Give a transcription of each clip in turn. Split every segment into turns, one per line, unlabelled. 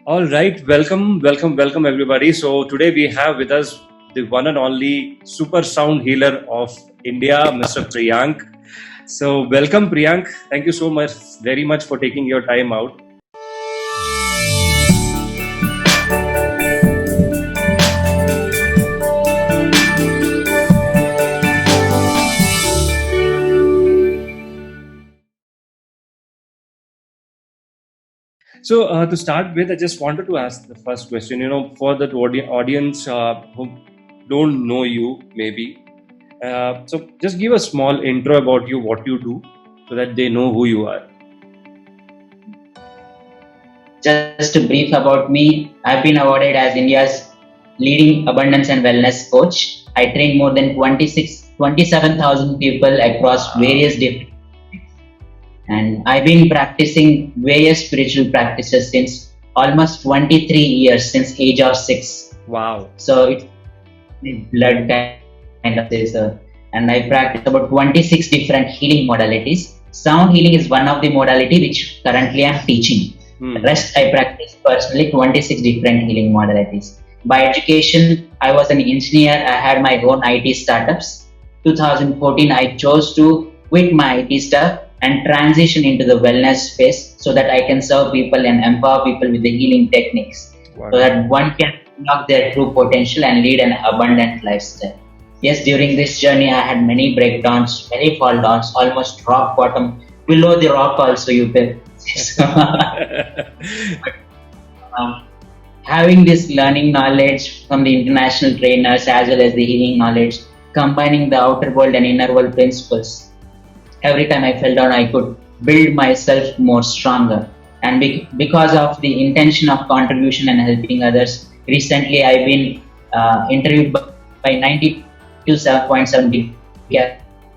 All right, welcome everybody. So today we have with us the one and only super sound healer of India, Mr. Priyank. So welcome Priyank. Thank you so much, very much for taking your time out. So to start with, I just wanted to ask the first question. For that audience who don't know you, maybe. So just give a small intro about you, what you do, so that they know who you are.
Just a brief about me, I've been awarded as India's leading abundance and wellness coach. I train more than 27,000 people across various different, and I've been practicing various spiritual practices since almost 23 years, since age of 6.
Wow.
So it's blood kind of this, and I practice about 26 different healing modalities. Sound healing is one of the modality which currently I'm teaching. Rest I practice personally 26 different healing modalities. By education, I was an engineer. I had my own IT startups. 2014, I chose to quit my IT stuff and transition into the wellness space so that I can serve people and empower people with the healing techniques.
Wow.
So that one can unlock their true potential and lead an abundant lifestyle. Yes, during this journey, I had many breakdowns, many fall downs, almost rock bottom. Below the rock also, you can. Having this learning knowledge from the international trainers as well as the healing knowledge, combining the outer world and inner world principles, every time I fell down, I could build myself more stronger. And because of the intention of contribution and helping others, recently I've been interviewed by 92.7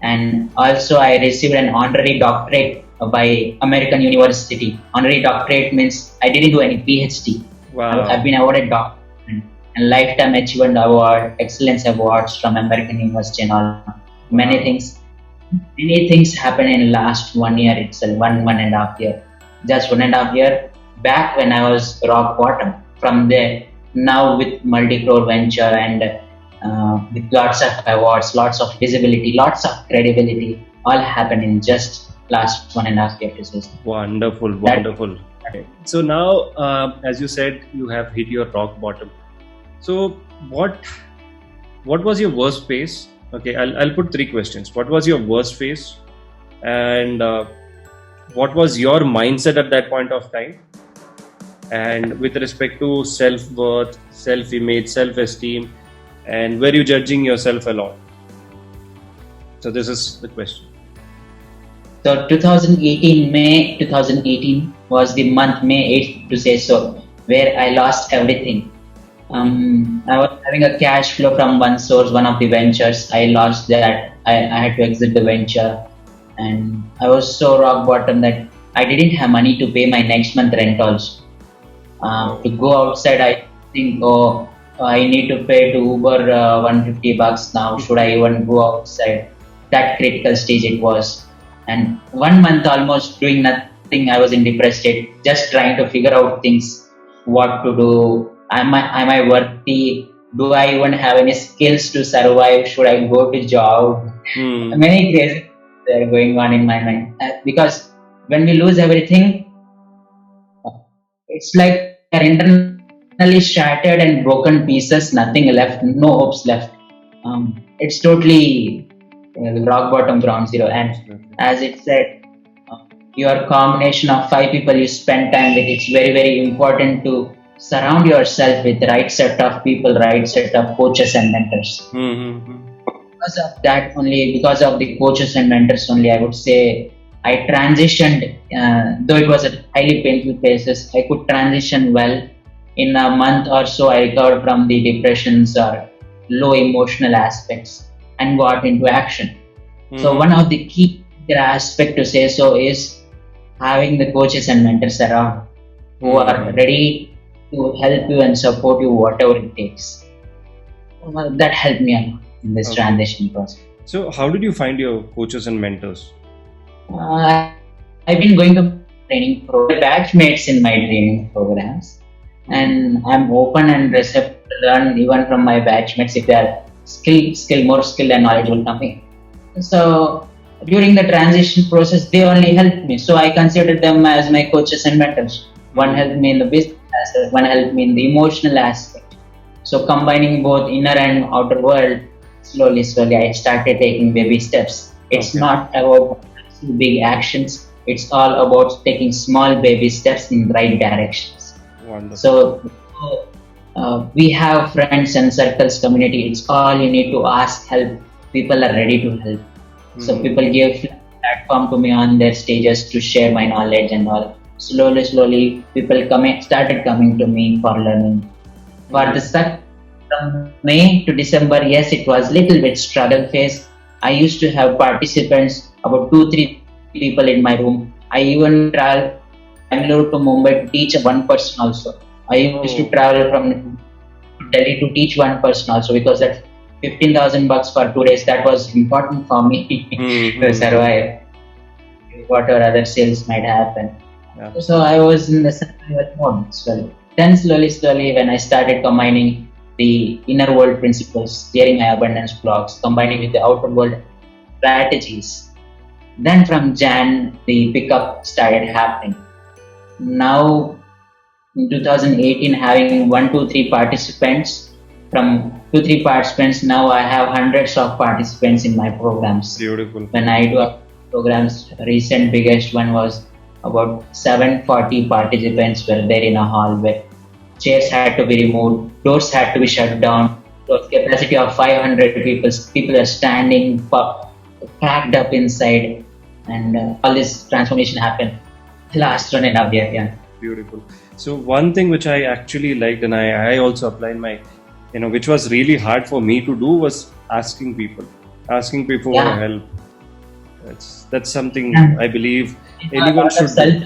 and also I received an honorary doctorate by American University. Honorary doctorate means I didn't do any PhD.
Wow.
I've been awarded doctorate and lifetime achievement award, excellence awards from American University and all. Many things happened in last 1 year itself, one and a half year. Just 1.5 years back when I was rock bottom. From there, now with multi-crore venture and with lots of awards, lots of visibility, lots of credibility, all happened in just last 1.5 years.
Wonderful. So now, as you said, you have hit your rock bottom. So what was your worst phase? Okay, I'll put 3 questions. What was your worst phase, and what was your mindset at that point of time? And with respect to self-worth, self-image, self-esteem, and were you judging yourself a lot? So this is the question.
So 2018, May 2018 was the month, May 8th to say so, where I lost everything. I was having a cash flow from one source, one of the ventures. I lost that. I had to exit the venture, and I was so rock bottom that I didn't have money to pay my next month rent also. To go outside, I think, I need to pay to Uber $150 now. Should I even go outside? That critical stage it was. And 1 month almost doing nothing, I was in depressed state, just trying to figure out things, what to do. Am I worthy? Do I even have any skills to survive? Should I go to job? Many crazy things are going on in my mind. Because when we lose everything, it's like we're internally shattered and broken pieces, nothing left, no hopes left. It's totally rock bottom, ground zero. And as it said, your combination of 5 people you spend time with, it's very, very important to surround yourself with the right set of people, right set of coaches and mentors. Because of that only, because of the coaches and mentors only, I would say I transitioned, though it was a highly painful process, I could transition well. In a month or so, I recovered from the depressions or low emotional aspects and got into action. So one of the key aspect to say so is having the coaches and mentors around who are ready to help you and support you whatever it takes. That helped me a lot in this transition process.
So how did you find your coaches and mentors?
I've been going to training batchmates in my training programs. and I'm open and receptive to learn even from my batchmates if they are more skilled and knowledgeable than me. So during the transition process, they only helped me. So I consider them as my coaches and mentors. One helped me in the business aspect, one helped me in the emotional aspect. So combining both inner and outer world, slowly, I started taking baby steps. It's
Okay.
not about big actions. It's all about taking small baby steps in right directions.
Wonderful.
So we have friends and circles community. It's all you need to ask help. People are ready to help. So
Mhm.
people give platform to me on their stages to share my knowledge and all. Slowly, people started coming to me for learning. For the start from May to December, yes, it was little bit struggle phase. I used to have participants about 2-3 people in my room. I even travel Bangalore to Mumbai to teach one person also. I used to
Oh.
travel from Delhi to teach one person also because that $15,000 for 2 days that was important for me to
Mhm.
survive whatever other sales might happen.
Yeah.
So I was in the survival mode slowly. Then slowly, when I started combining the inner world principles, steering my abundance blocks, combining with the outer world strategies, then from Jan the pickup started happening. Now in 2018 having 1, 2, 3 participants. From 2, 3 participants now I have hundreds of participants in my programs.
Beautiful.
When I do programs, recent biggest one was about 740 participants were there in a hall where chairs had to be removed, doors had to be shut down. So capacity of 500 people are standing packed up inside, and all this transformation happened last 1.5 year. Yeah.
Beautiful. So one thing which I actually liked, and I also applied my, which was really hard for me to do, was asking people for
Yeah.
help. That's something
Yeah.
I believe
A
anyone
lot of
should do.
self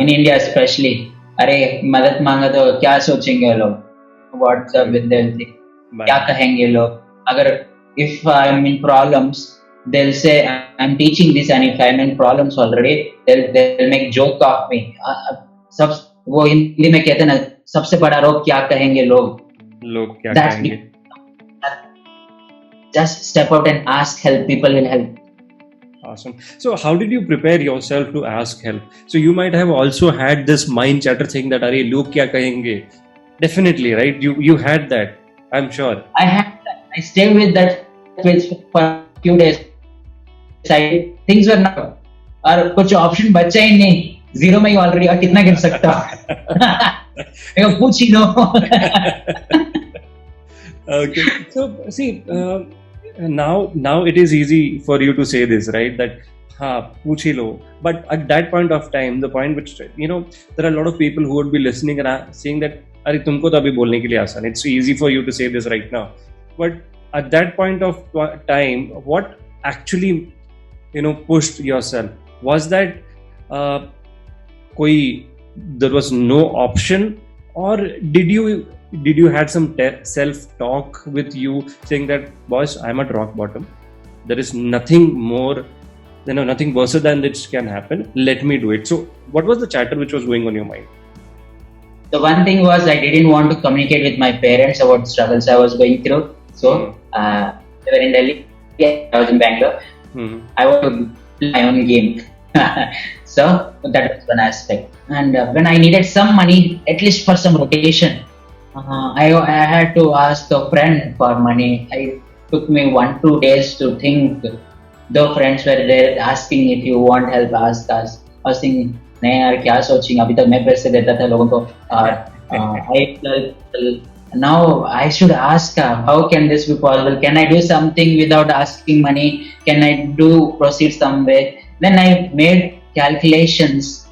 in India especially. अरे मदद मांगा तो क्या सोचेंगे लोग? WhatsApp with them, क्या
Bye.
कहेंगे लोग? अगर if I'm in problems, they'll say I'm teaching this, and if I'm in problems already, they'll make joke of me. सब वो हिंदी में कहते हैं ना, सबसे बड़ा रोग क्या कहेंगे लोग?
लोग क्या
That's
कहेंगे?
just step out and ask help. People will help.
Awesome. So how did you prepare yourself to ask help? So you might have also had this mind chatter saying that, "Arey, log kya kahenge?" Definitely, right? You had that. I'm sure.
I stayed with that place for a few days. Things were not, और कुछ option बचा ही नहीं. Zero में ही already, और कितना गिर सकता हूँ? पूछ ही लो.
Okay. So see, now it is easy for you to say this, right? That पूछ ही लो. But at that point of time, the point which there are a lot of people who would be listening and saying that, अरे तुमको तो अभी बोलने के लिए आसान. It's easy for you to say this right now, but at that point of time, what actually pushed yourself? Was that there was no option, or did you had some self talk with you saying that, boss, I'm at rock bottom, there is nothing more, nothing worse than this can happen, let me do it? So what was the chatter which was going on your mind?
The one thing was I didn't want to communicate with my parents about struggles I was going through. So they were in Delhi, I was in Bangalore. I want to play my own game. So that was one aspect. And when I needed some money, at least for some rotation, I had to ask a friend for money. It took me 1-2 days to think. The friends were there asking, if you want help, ask us. I was thinking, नहीं यार क्या सोचेंगे, अभी तक मैं पैसे देता था लोगों को, और now I should ask, how can this be possible? Can I do something without asking money? Can I proceed somewhere? Then I made calculations,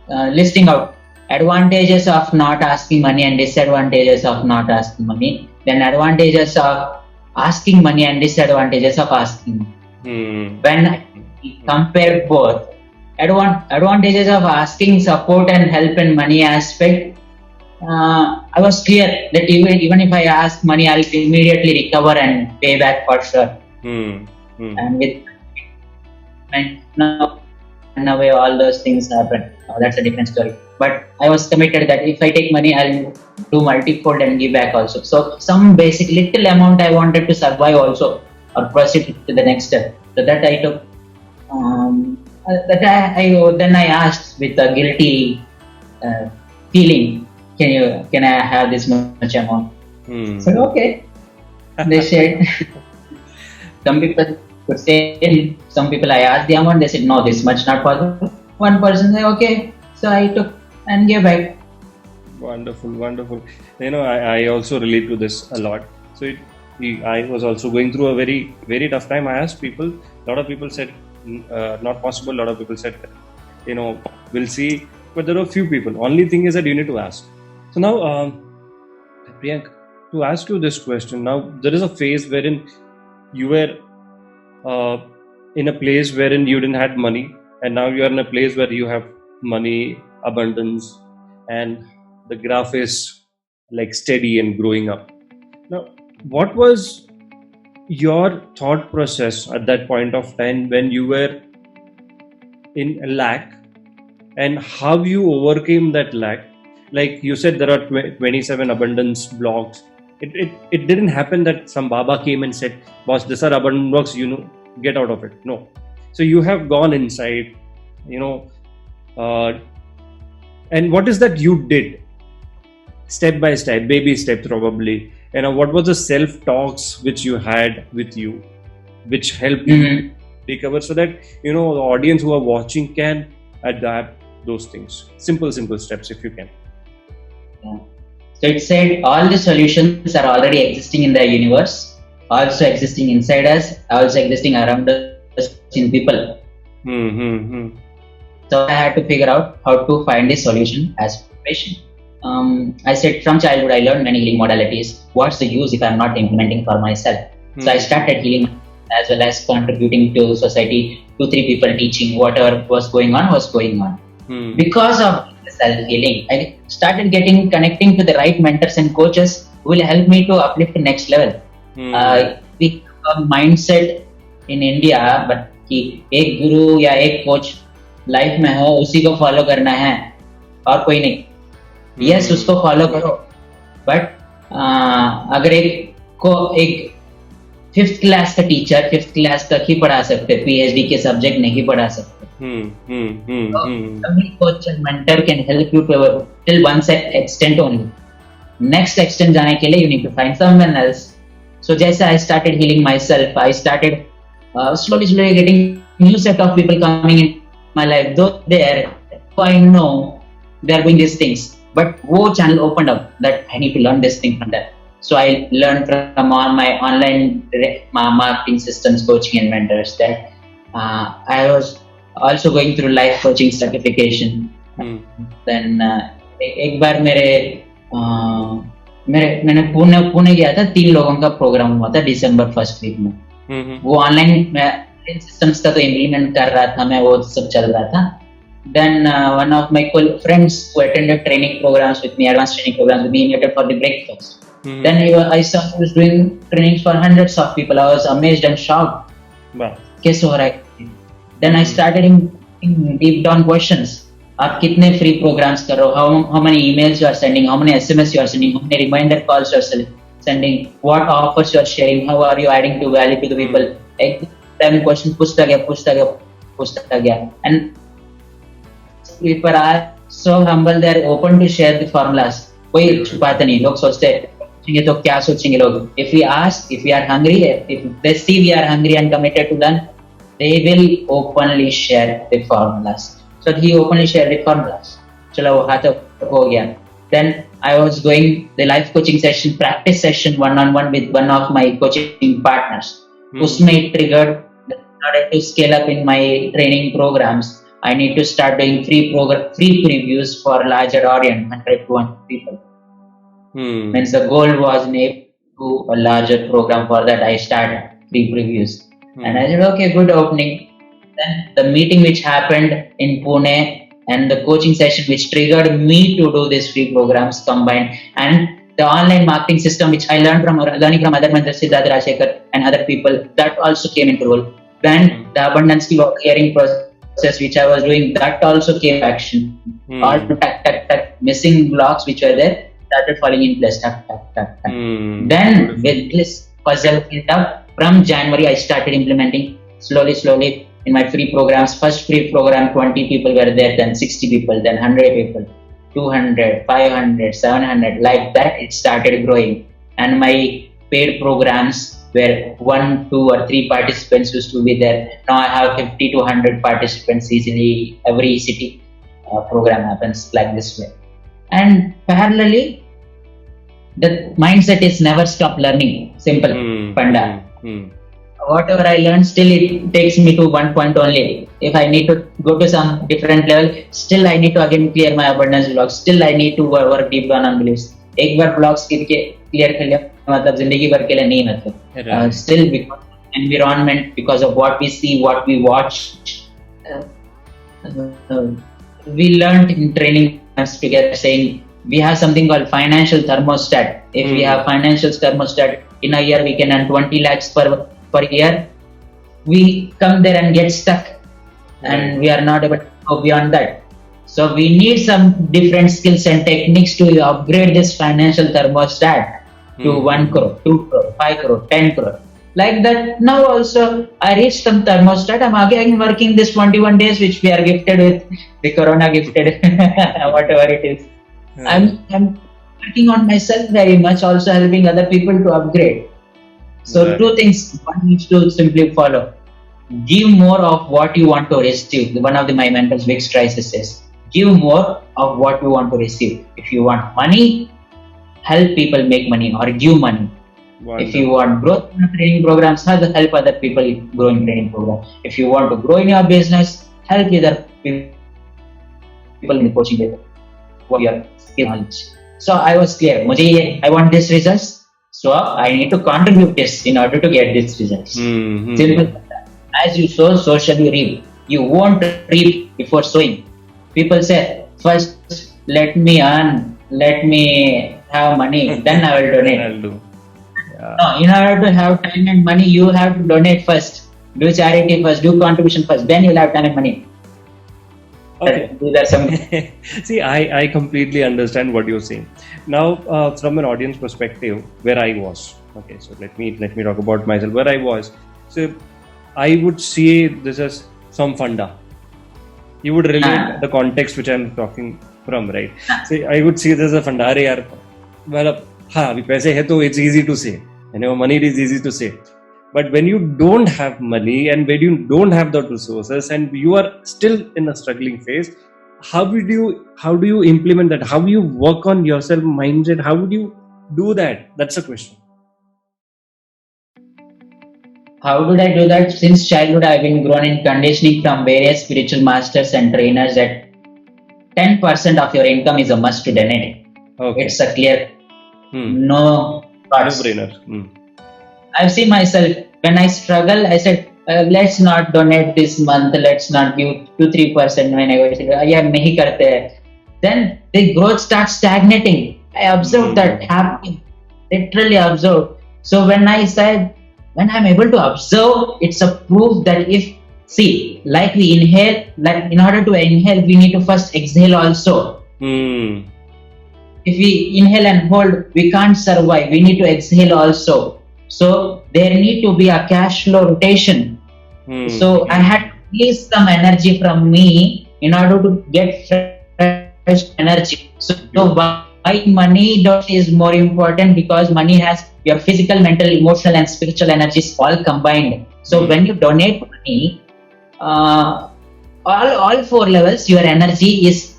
listing out advantages of not asking money and disadvantages of not asking money. Then advantages of asking money and disadvantages of asking money. When I compared both, advantages of asking support and help and money aspect, I was clear that even if I ask money, I'll immediately recover and pay back for sure. And with now, all those things happen. That's a different story. but I was committed that if I take money, I'll do multifold and give back also. So some basic little amount I wanted to survive also or proceed to the next step. So that I took. Then I asked with a guilty feeling, can I have this much amount? So okay. They said some people could say, some people I asked the amount, they said no, this much not possible. One person said okay, so I took and gave back.
Wonderful, wonderful. I also relate to this a lot. So I was also going through a very, very tough time. I asked people, a lot of people said not possible. A lot of people said, we'll see. But there were a few people. Only thing is that you need to ask. So now, Priyank, to ask you this question, now there is a phase wherein you were in a place wherein you didn't have money, and now you are in a place where you have money, abundance, and the graph is like steady and growing up. Now, what was your thought process at that point of time when you were in a lack, and how you overcame that lack? Like you said, there are 27 abundance blocks. It didn't happen that some Baba came and said, boss, these are abundant blocks, get out of it. No. So you have gone inside, and what is that you did? Step by step, baby steps probably. What was the self-talks which you had with you, which helped you recover, so that, the audience who are watching can adapt those things. Simple steps if you can.
Yeah. So it said all the solutions are already existing in the universe, also existing inside us, also existing around us in people. So I had to figure out how to find a solution as a patient. I said from childhood I learned many healing modalities. What's the use if I'm not implementing for myself? So I started healing as well as contributing to society, 2-3 people teaching whatever was going on. Because of self-healing, I started connecting to the right mentors and coaches who will help me to uplift to next level. We have a mindset in India, but कि एक गुरु या एक coach life में हो, उसी को follow करना है और कोई नहीं. यस, उसको फॉलो करो, बट अगर एक 5th क्लास का टीचर 5th क्लास तक ही पढ़ा सकते, PhD के सब्जेक्ट नहीं पढ़ा सकते. Coach and mentor can help you till one extent only. Next extent जाने के लिए you need to find someone else. So जैसे I started healing myself, I started slowly getting new set of people coming in my life. Though I know they are doing these things, but wo channel opened up that I need to learn this thing from that. So I learned from my online marketing systems, coaching and mentors. That I was also going through life coaching certification. Then एक बार मैंने पुणे गया था. 3 लोगों का programme हुआ था दिसंबर 1st week में. वो ऑनलाइन सिस्टम्स का तो इम्प्लीमेंट कर रहा था मैं, वो सब चल रहा था. Then one of my friends who attended training programs with me, advanced training programs with me, invited for the breakfast. Then I saw he was doing trainings for hundreds of people. I was amazed and shocked.
Wow.
कैसे हो रहा है? Then I started in deep down questions. आप कितने free programs कर रहे हो? How many emails you are sending? How many SMS you are sending? How many reminder calls you are sending? What offers you are sharing? How are you adding to value to the people? एक time question पूछता गया. And people are so humble, they are open to share the formulas. कोई छुपाता नहीं. लोग सोचते हैं तो क्या सोचेंगे लोग? If we ask, if we are hungry, if they see we are hungry and committed to learn, they will openly share the formulas. So he openly shared the formulas. चलो वो हाथ हो गया. Then I was going the life coaching session, practice session, one-on-one with one of my coaching partners. उसमें it triggered in order to scale up in my training programs. I need to start doing free previews for larger audience, 100 to 100 people. Means the goal was able to a larger program. For that I started free previews. And I said, okay, good opening. Then the meeting which happened in Pune and the coaching session which triggered me to do these free programs combined, and the online marketing system which I learned from other mentors, Siddharth Rajshekar and other people, that also came into role. Then the abundance clearing process process which I was doing, that also came to action. All missing blocks which were there started falling in place. Then with this puzzle built up, from January I started implementing slowly in my free programs. First free program 20 people were there, then 60 people, then 100 people, 200, 500, 700, like that it started growing. And my paid programs where 1, 2 or 3 participants used to be there. Now I have 50 to 100 participants easily. Every city program happens like this way. And parallelly, the mindset is never stop learning. Simple. Panda. Whatever I learn, still it takes me to one point only. If I need to go to some different level, still I need to again clear my abundance blocks. Still I need to work deep down on beliefs. एक बार blocks clear कर लिया मतलब जिंदगी भर के लिए नहीं मतलब. Still because of environment, because of what we see, what we watch, we learned in training together saying we have something called financial thermostat. If we have financial thermostat, in a year we can earn 20 lakhs per year. We come there and get stuck, and we are not able to go beyond that. So we need some different skills and techniques to upgrade this financial thermostat to 1 crore, 2 crore, 5 crore, 10 crore. Like that, now also I reached some thermostat. I'm again working this 21 days which we are gifted with, the corona gifted, whatever it is. I'm working on myself very much, also helping other people to upgrade. So two things one needs to simply follow. Give more of what you want to receive. One of my mentors, Vic Stricer, says, give more of what you want to receive. If you want money, help people make money or give money. Wonderful. If you want growth in training programs, help other people grow in training programs. If you want to grow in your business, help other people in the coaching for your skill knowledge. So I was clear. I want these results. So I need to contribute this in order to get these results. Simple. As you sow, so shall you reap. You won't reap before sowing. People say, first let me earn, let me have money, then I will donate.
I'll do. Yeah.
No, in order to have time and money, you have to donate first. Do charity first, do contribution first, then you'll have time and money.
Okay.
These are some.
See, I completely understand what you're saying. Now, from an audience perspective, where I was, okay, so let me talk about myself. Where I was, so I would see this as some funda. You would relate the context which I'm talking from, right? So I would see this as a funda. Arey yaar, well, अभी पैसे है तो it's easy to say. Money is easy to say. But when you don't have money and when you don't have the resources and you are still in a struggling phase, how do you implement that? How do you work on yourself mindset? How would you do that? That's a question.
How did I do that? Since childhood, I've been grown in conditioning from various spiritual masters and trainers that 10% of your income is a must to donate. Okay. It's a clear no
brainer.
I've seen myself when I struggle. I said, let's not donate this month. Let's not give 2-3%. When I go, yeah, nahi karte hai. Then the growth starts stagnating. I observed that happening. Literally observed. So when I'm able to observe, it's a proof that like we inhale, like in order to inhale, we need to first exhale also. If we inhale and hold, we can't survive. We need to exhale also. So there need to be a cash flow rotation. So I had to release some energy from me in order to get fresh energy. So why money is more important? Because money has your physical, mental, emotional and spiritual energies all combined. So when you donate money, all 4 levels, your energy is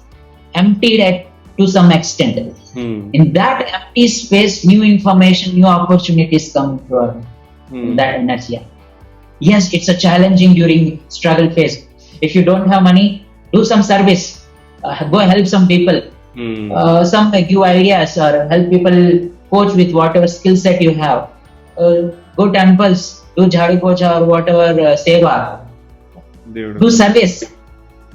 emptied to some extent. In that empty space, new information, new opportunities come for that energy. Yes, it's a challenging during struggle phase. If you don't have money, do some service. Go help some people. Some give ideas or help people coach with whatever skill set you have. Go temples, do jhadu pocha or whatever seva. Do service.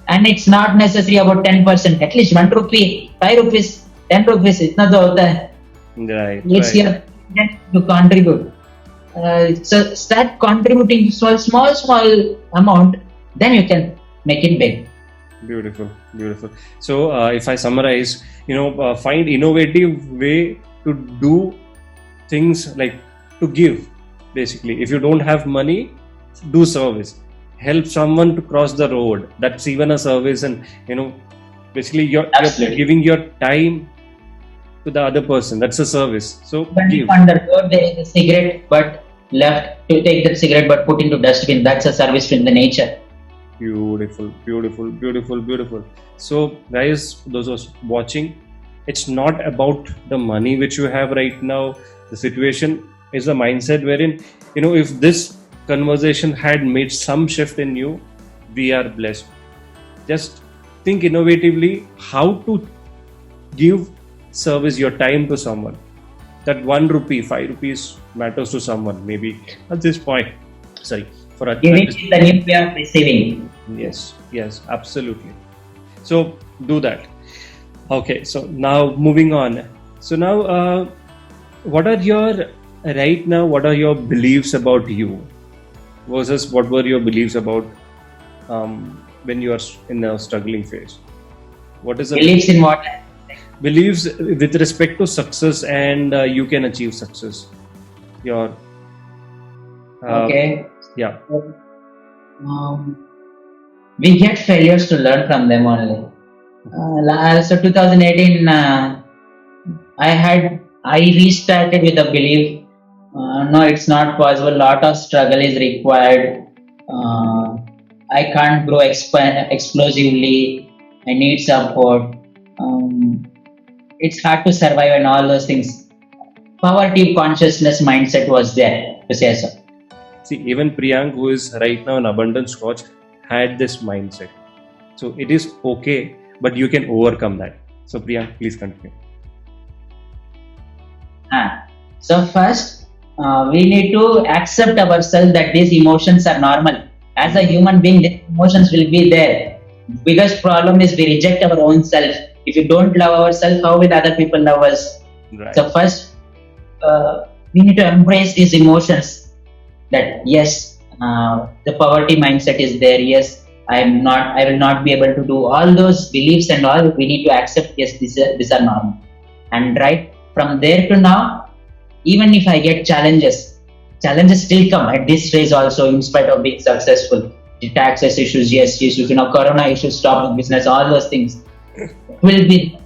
And it's not necessary about 10%. At least 1 rupee, 5 rupees, 10 rupees. Itna to hota hai.
Right.
It's your intent to contribute. So start contributing small amount. Then you can make it big.
Beautiful, beautiful. So, if I summarize, find innovative way to do things, like to give. Basically, if you don't have money, do service. Help someone to cross the road. That's even a service, and basically you're
Absolutely.
giving your time to the other person. That's a service. So
When
give.
on the road there is a cigarette, but left to take that cigarette, but put into dustbin. That's a service to the nature.
Beautiful, beautiful, beautiful, beautiful. So, guys, those who are watching, it's not about the money which you have right now. The situation is a mindset wherein, if this conversation had made some shift in you, we are blessed. Just think innovatively how to give service, your time to someone. That 1 rupee, 5 rupees matters to someone, maybe at this point. Sorry, for a,
Giving is the new way of receiving.
Yes, absolutely. So do that. Okay, so now moving on. So now, what are your beliefs about you versus what were your beliefs about when you are in a struggling phase? What is the
Beliefs in what?
beliefs with respect to success and you can achieve success? Your
Okay.
yeah.
We get failures to learn from them only. So 2018, I restarted with a belief. No, it's not possible. Lot of struggle is required. I can't grow explosively. I need support. It's hard to survive and all those things. Poverty consciousness mindset was there, to say so.
See, even Priyank, who is right now an abundance coach, had this mindset. So it is okay, but you can overcome that. So Priyank, please continue.
So first, we need to accept ourselves that these emotions are normal. As a human being, these emotions will be there. Biggest problem is we reject our own self. If you don't love ourselves, how will other people love us?
Right.
So first, we need to embrace these emotions. That yes, the poverty mindset is there. Yes, I will not be able to do all those beliefs and all. We need to accept. Yes, these are normal. And right from there to now, even if I get challenges still come at this stage also. In spite of being successful, the taxes issues, yes, issues, corona issues, stop business, all those things will be.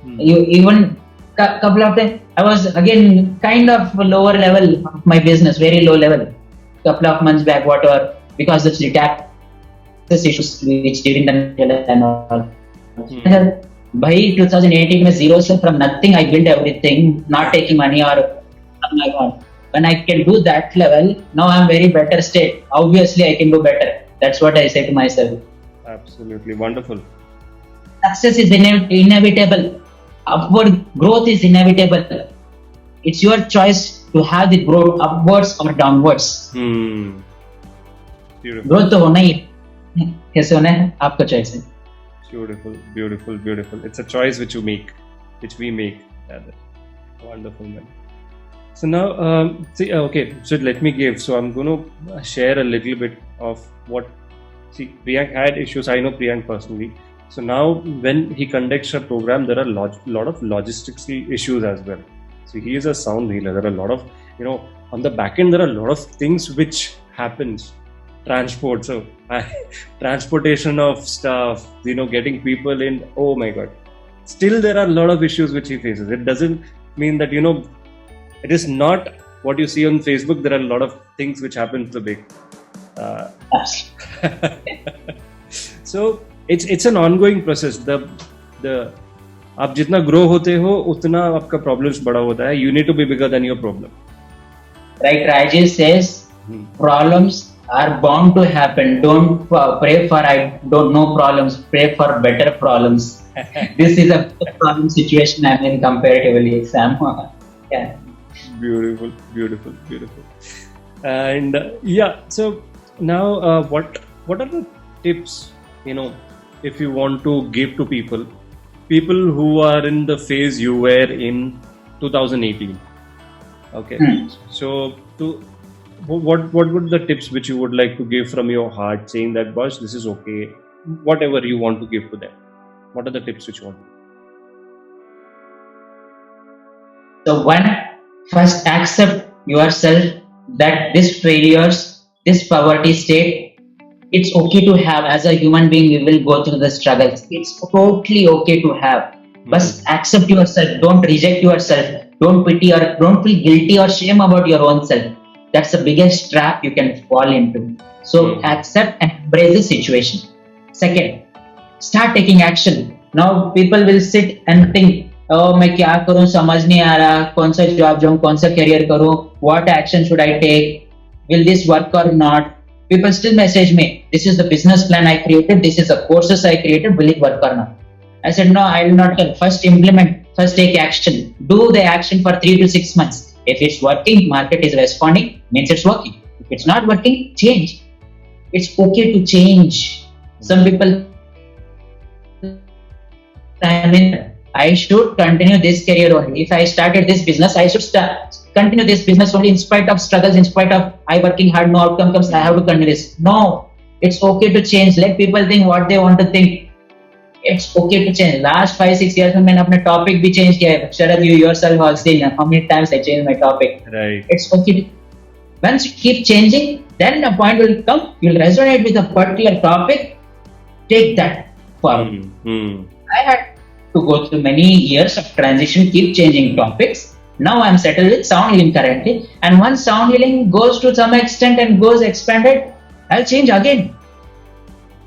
You even couple of times I was again kind of lower level of my business, very low level. Couple of months back, whatever, because of the taxes issues which during the and all. By 2018 में zero से from nothing I built everything, not taking money or something like that. When I can do that level, now I'm very better state. Obviously I can do better. That's what I say to myself.
Absolutely wonderful.
Success is inevitable. Upward growth is inevitable. It's your choice to have the growth upwards or downwards.
Beautiful.
Growth तो होना ही कैसे होना है आपका choice है.
Beautiful, beautiful, beautiful. It's a choice which we make. Wonderful, man. So now, okay. So let me give. So I'm going to share a little bit of what. See, Priyank had issues. I know Priyank personally. So now, when he conducts a program, there are lot of logistical issues as well. So he is a sound healer. There are a lot of, on the back end, there are a lot of things which happens. Transport, so transportation of stuff, getting people in. Oh my God! Still, there are a lot of issues which he faces. It doesn't mean that it is not what you see on Facebook. There are a lot of things which happen to the big. So it's an ongoing process. The आप जितना grow होते हो उतना आपका problems बड़ा होता है. You need to be bigger than your problem.
Right, Rajesh says problems are bound to happen. Don't pray for I don't know problems. Pray for better problems. This is a problem situation I'm in comparatively, Sam. Yeah.
Beautiful. And so now what are the tips, if you want to give to people who are in the phase you were in 2018? Okay. So what would the tips which you would like to give from your heart, saying that, boss, this is okay, whatever you want to give to them? What are the tips which you want?
So one, first accept yourself that this failures, this poverty state, it's okay to have. As a human being, we will go through the struggles. It's totally okay to have. But accept yourself. Don't reject yourself. Don't pity or don't feel guilty or shame about your own self. That's the biggest trap you can fall into. So accept and embrace the situation. Second, start taking action. Now people will sit and think, oh, मैं क्या करूं समझ नहीं आ रहा, कौन सा job जाऊं, कौन सा करियर करूं, what action should I take, will this work or not? People still message me, this is the business plan I created, this is the courses I created, will it work or not? I said, no, I will not tell. First implement, first take action. Do the action for 3 to 6 months. If it's working, market is responding, means it's working. If it's not working, change. It's okay to change. Some people, I should continue this career only. If I started this business, I should continue this business only in spite of struggles, in spite of I working hard, no outcome comes, I have to continue this. No, it's okay to change. Let people think what they want to think. It's okay to change. Last 5-6 years में मैंने अपना topic भी change किया है. Sharad, you yourself have seen how many times I changed my topic.
Right.
It's okay. Once you keep changing, then a point will come. You'll resonate with a particular topic. Take that forward. I had to go through many years of transition, keep changing topics. Now I'm settled with sound healing currently. And once sound healing goes to some extent and goes expanded, I'll change again.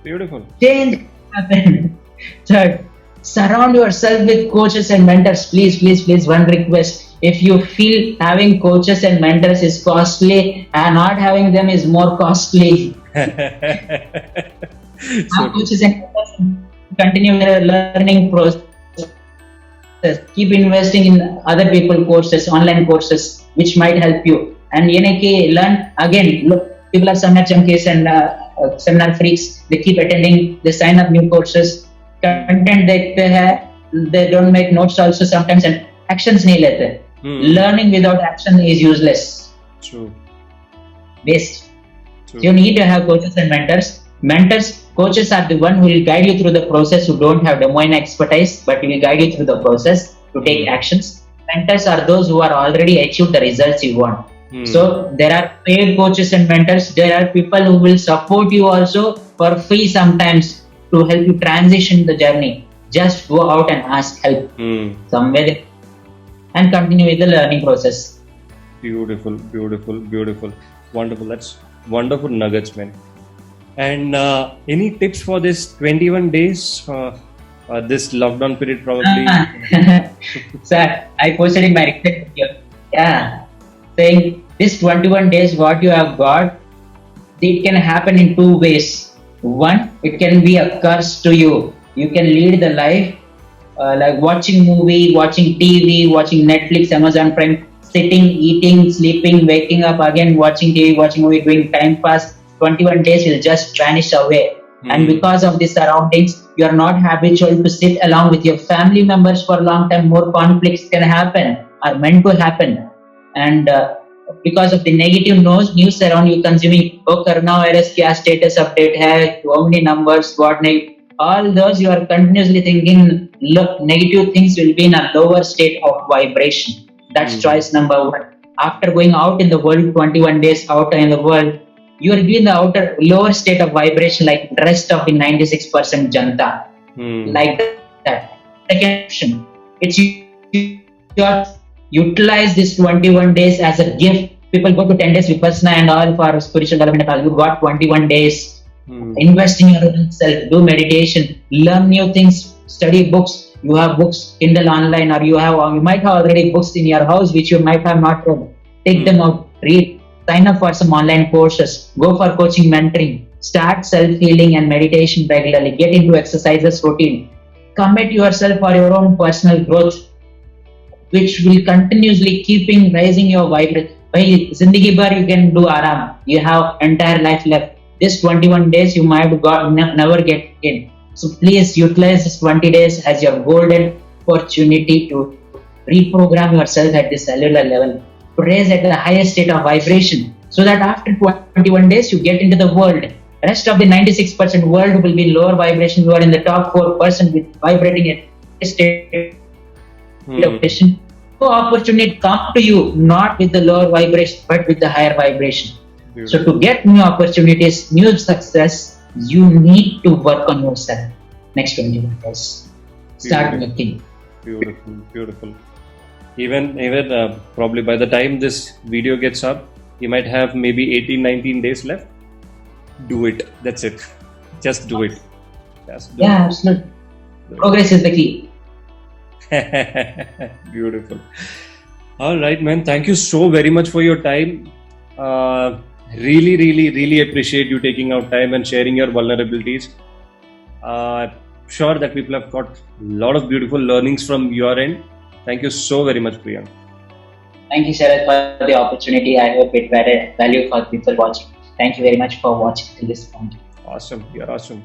Beautiful.
Change happen. Third, surround yourself with coaches and mentors. Please, please, please, one request. If you feel having coaches and mentors is costly and not having them is more costly. Coaches and mentors, continue their learning process. Keep investing in other people courses, online courses, which might help you. And learn again. Look, people are seminar junkies and seminar freaks. They keep attending. They sign up new courses. Content they don't make notes also sometimes, and actions nahi lete. Learning without action is useless.
True.
Waste.
True.
You need to have coaches and mentors. Coaches are the one who will guide you through the process, who don't have domain expertise, but will guide you through the process to take actions. Mentors are those who are already achieved the results you want. So there are paid coaches and mentors. There are people who will support you also for free sometimes to help you transition the journey. Just go out and ask help somewhere and continue with the learning process.
Beautiful. Wonderful. That's wonderful nuggets, man. And any tips for this 21 days, this lockdown period probably?
Sir, I posted in my recent video. Yeah. Saying this 21 days, what you have got, it can happen in 2 ways. One, it can be a curse to you. You can lead the life like watching movie, watching TV, watching Netflix, Amazon Prime, sitting, eating, sleeping, waking up again, watching TV, watching movie, doing time pass. 21 days will just vanish away. And because of the surroundings, you are not habitual to sit along with your family members for a long time. More conflicts can happen, are meant to happen. And because of the negative news around you consuming, coronavirus kya status update hai, how many numbers, what all those you are continuously thinking, look, negative things will be in a lower state of vibration. That's choice number 1. After going out in the world, 21 days out in the world, you will be in the lower state of vibration like the rest of the 96% janta. Like that. Second option, it's your utilize this 21 days as a gift. People go to 10 days Vipassana and all for spiritual development. You got 21 days. Invest in your own self. Do meditation. Learn new things. Study books. You have books, Kindle online, or you might have already books in your house which you might have not read. Take them out. Read. Sign up for some online courses. Go for coaching, mentoring. Start self-healing and meditation regularly. Get into exercises routine. Commit yourself for your own personal growth, which will continuously keeping raising your vibration. Zindagi bhar you can do aram. You have entire life left. This 21 days you might never get in. So please utilize this 20 days as your golden opportunity to reprogram yourself at the cellular level, to raise at the highest state of vibration, so that after 21 days you get into the world rest of the 96% world will be lower vibration. You are in the top 4% with vibrating at a state of vibration. No opportunity come to you not with the lower vibration but with the higher vibration.
Beautiful.
So to get new opportunities, new success, you need to work on yourself. Next 21 days. Start working.
Beautiful, beautiful. Even probably by the time this video gets up, you might have maybe 18, 19 days left. Do it. That's it. Just do it. Just do it.
Absolutely. Progress is the key.
Beautiful. All right, man. Thank you so very much for your time. Really, really, really appreciate you taking out time and sharing your vulnerabilities. Sure that people have got a lot of beautiful learnings from your end. Thank you so very much, Priyank.
Thank you, Sharad, for the opportunity. I hope it added value for people watching. Thank you very much for watching till this point.
Awesome. You're awesome.